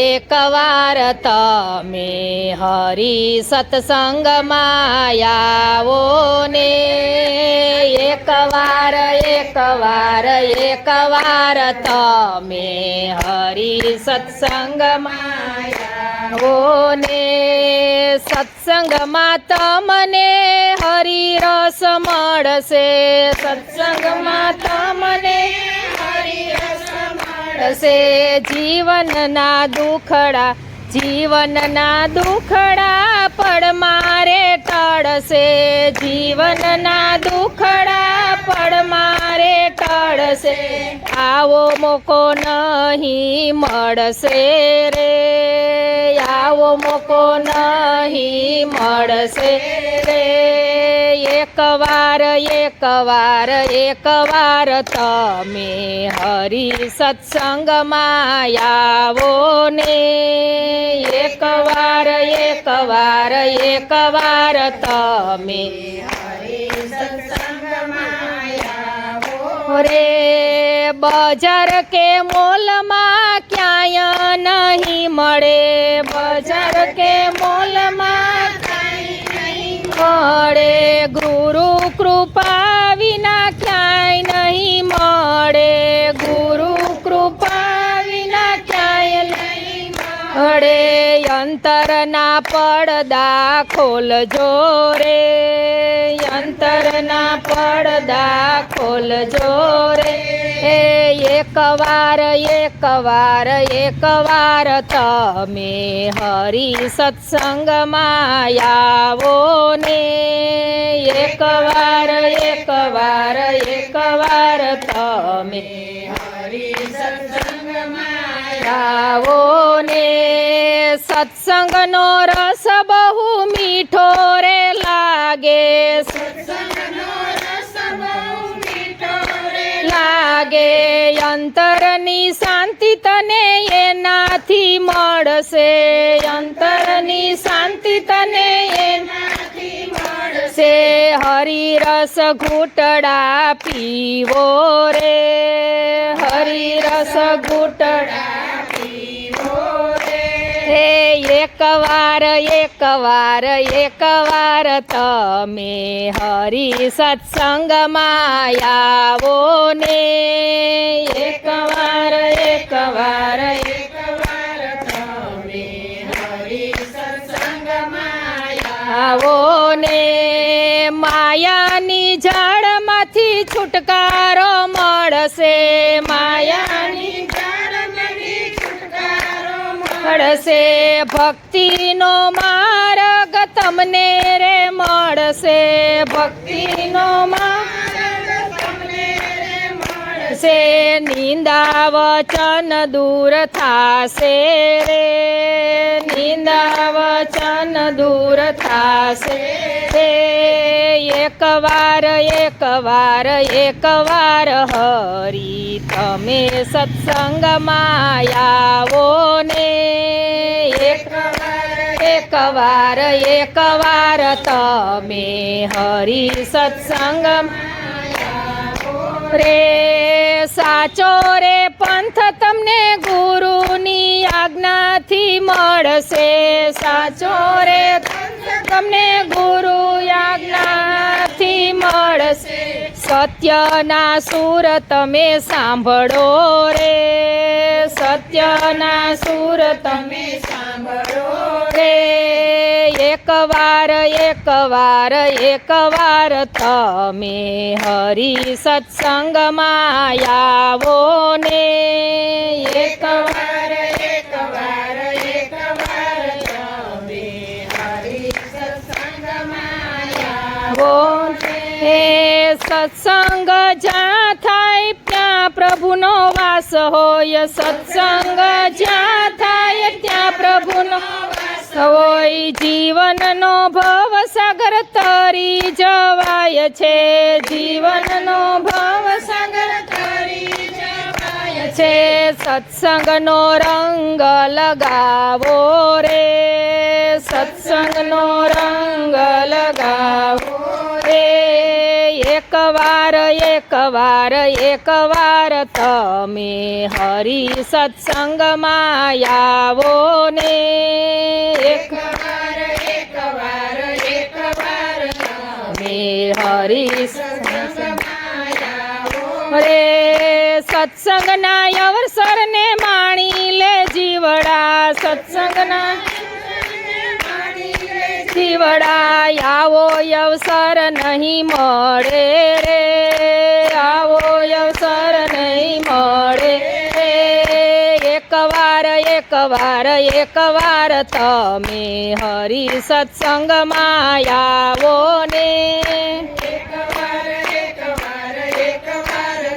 એકવાર તમે હરિ સત્સંગમાં આવો ને એકવાર તમે હરિ સત્સંગમાં આવો ને સત્સંગમાં તમને હરિરસ મળશે સત્સંગમાં તમને જીવનના દુખડા પડ મારે ટળશે જીવનના દુખડા પડ મારે ટળશે આવો મોકો નહીં મળશે રે આવો મોકો નહીં મળશે રે એકવાર તમે હરિ સત્સંગમાં આવો ને એકવાર તમે હરિ સત્સંગમાં આવો રે બજાર કે મોલમાં ક્યાંય નહીં મળે બજાર કે મોલમાં મળે ગુરુ કૃપા વિના ક્યાંય નહીં મળે ગુરુ કૃપા વિના ક્યાંય નહીં મળે અંતરના પડદા ખોલજો રે અંતરના પડદા ખોલજો રે એકવાર તમે હરિ સત્સંગમાં આવો ને એકવાર તમે હરિ સત્સંગમાં આવો ને સત્સંગનો રસ બહુ મીઠો રે લાગે સત્સંગનો રસ બહુ મીઠો રે લાગે અંતરની શાંતિ તને એનાથી મળશે અંતરની શાંતિ તને એનાથી મળશે હરિરસ ઘૂંટડા પીવો રે હરિરસ ઘૂંટડા પીવો રે એકવાર તમે હરિ સત્સંગમાં આવો ને એકવાર તમે હરિ સત્સંગમાં આવો ને માયાની ઝાડમાંથી છુટકારો મળશે માયાની ઝાડમાંથી છુટકારો મળશે ભક્તિનો માર્ગ તમને રે મળશે ભક્તિનો માર્ગ તમને રે મળશે નિંદા વચન દૂર થાશે રે નિંદા વચન દૂર થાશે રે એકવાર હરિ તમે સત્સંગમાં આવો ને એકવાર તમે હરિ સત્સંગમાં રે સાચો રે પંથ તમને ગુરુની આજ્ઞાથી મળશે સાચો રે તમને ગુરુ આજ્ઞાથી મળશે સત્યના સુર તમે સાંભળો રે સત્યના સુર તમે સાંભળો રે એકવાર તમે હરિ સત્સંગમાં આવો ને એકવાર તમે હરિ સત્સંગમાં આવો હે સત્સંગ જ્યાં થાય ત્યાં પ્રભુનો વાસ હોય સત્સંગ જ્યાં થાય ત્યાં પ્રભુનો વાસ હોય જીવનનો ભવસાગર તરી જવાય છે જીવનનો ભવસાગર તરી જવાય છે સત્સંગનો રંગ લગાવો રે સત્સંગનો રંગ લગાવો રે એકવાર એકવાર તમે હરિ સત્સંગમાં આવો ને એકવાર તમે હરિ સત્સંગમાં આવો રે સત્સંગના અવસરને માણી લે જીવડા સત્સંગના જીવડા આવો અવસર નહીં મળે રે આવો અવસર નહીં મળે રે એકવાર તમે હરિ સત્સંગમાં આવો ને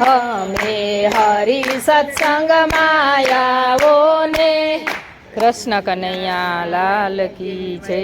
અમે હરિ સત્સંગમાં આવો ને કૃષ્ણ કનૈયા લાલ કી જય.